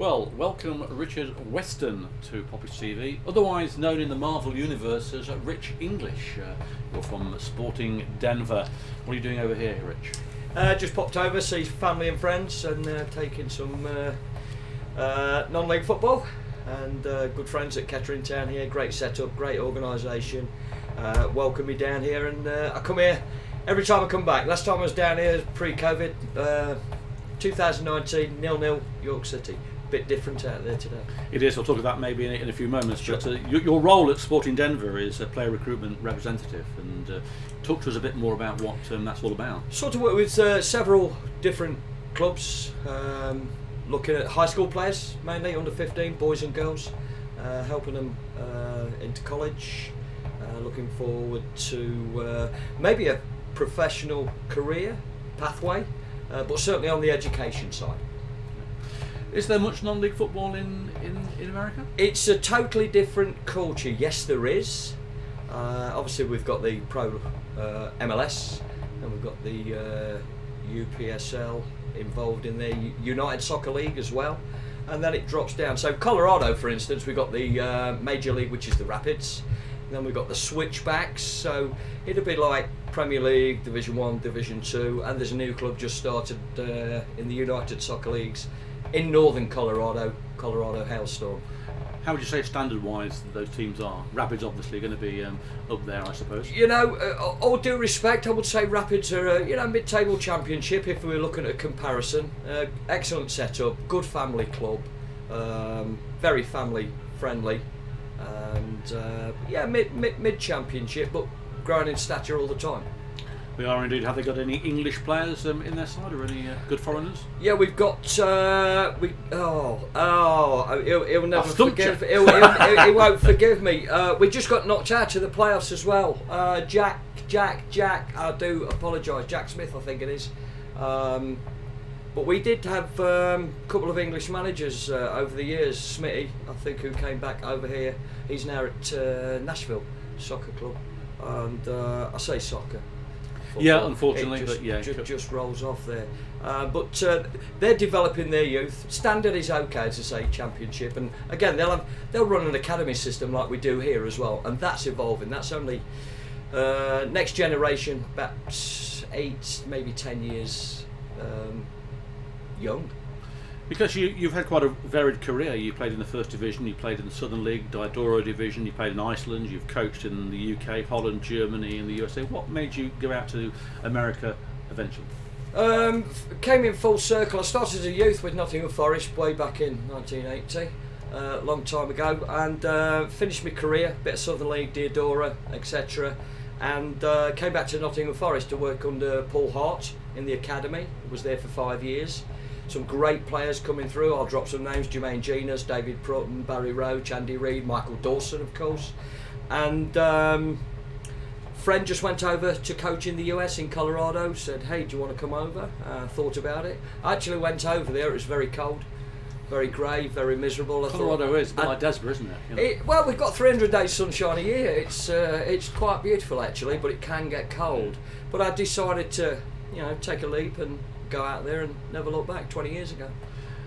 Well, welcome Richard Weston to Poppage TV, otherwise known in the Marvel universe as Rich English. You're from Sporting Denver. What are you doing over here, Rich? Just popped over, see family and friends, and taking some non-league football. And good friends at Kettering town here. Great setup, great organisation. Welcome me down here, and I come here every time I come back. Last time I was down here pre-COVID, 2019, 0-0 York City. Bit different out there today. It is. We'll talk about maybe in a few moments. Sure. But your role at Sporting Denver is a player recruitment representative, and talk to us a bit more about what that's all about. Sort of work with several different clubs, looking at high school players, mainly under 15, boys and girls, helping them into college, looking forward to maybe a professional career pathway, but certainly on the education side. Is there much non-league football in America? It's a totally different culture. Yes, there is. Obviously, we've got the pro MLS, and we've got the UPSL involved in the United Soccer League as well, and then it drops down. So Colorado, for instance, we've got the Major League, which is the Rapids, and then we've got the Switchbacks. So it'll be like Premier League, Division 1, Division 2, and there's a new club just started in the United Soccer Leagues in northern Colorado Hailstorm. How would you say standard-wise those teams are? Rapids obviously going to be up there, I suppose. You know, all due respect, I would say Rapids are a mid-table championship if we were looking at a comparison. Excellent setup, good family club, very family friendly, and mid-championship, but growing in stature all the time. We are indeed. Have they got any English players in their side, or any good foreigners? Yeah, we've got. He'll never forgive. He won't forgive me. We just got knocked out of the playoffs as well. Jack. I do apologise. Jack Smith, I think it is. But we did have a couple of English managers over the years. Smitty, I think, who came back over here. He's now at Nashville Soccer Club, and I say soccer. Football. Yeah, unfortunately, just rolls off there. But they're developing their youth. Standard is okay, as I say, championship, and again they'll run an academy system like we do here as well, and that's evolving. That's only next generation, about 8, maybe 10 years young. Because you've had quite a varied career. You played in the First Division, you played in the Southern League, Diadoro Division, you played in Iceland, you've coached in the UK, Holland, Germany and the USA. What made you go out to America eventually? Came in full circle. I started as a youth with Nottingham Forest way back in 1980, a long time ago, and finished my career, bit of Southern League, Diadora, etc. And came back to Nottingham Forest to work under Paul Hart in the academy. Was there for 5 years. Some great players coming through. I'll drop some names: Jermaine Genus, David Prutton, Barry Roach, Andy Reid, Michael Dawson, of course. And friend just went over to coach in the US in Colorado. Said, "Hey, do you want to come over?" Thought about it. I actually went over there. It was very cold, very grey, very miserable. Colorado is a bit like Desborough, isn't it? You know? Well, we've got 300 days sunshine a year. It's quite beautiful actually, but it can get cold. But I decided to, take a leap and go out there and never look back. 20 years ago.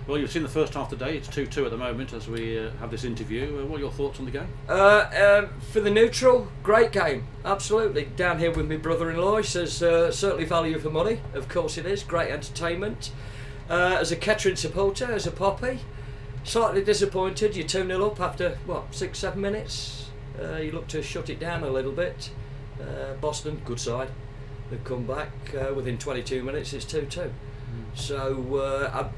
Well, you've seen the first half today. It's 2-2 at the moment as we have this interview. What are your thoughts on the game? For the neutral, great game. Absolutely. Down here with my brother-in-law. He says certainly value for money. Of course it is. Great entertainment. As a Kettering supporter, as a Poppy, slightly disappointed. You're 2-0 up after 6-7 minutes. You look to shut it down a little bit. Boston, good side. They've come back within 22 minutes. It's 2-2. So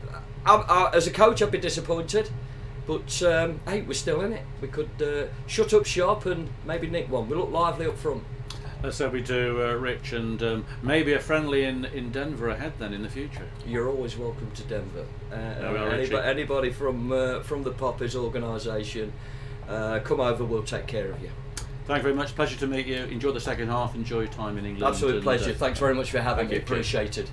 I, as a coach, I've been disappointed, but hey, we're still in it. We could shut up shop and maybe nick one. We look lively up front. Let's hope we do, Rich, and maybe a friendly in Denver ahead then in the future. You're always welcome to Denver. Anybody from the Poppers organisation, come over. We'll take care of you. Thank you very much. Pleasure to meet you. Enjoy the second half. Enjoy your time in England. Absolute pleasure. Thanks very much for having me. you. Appreciated.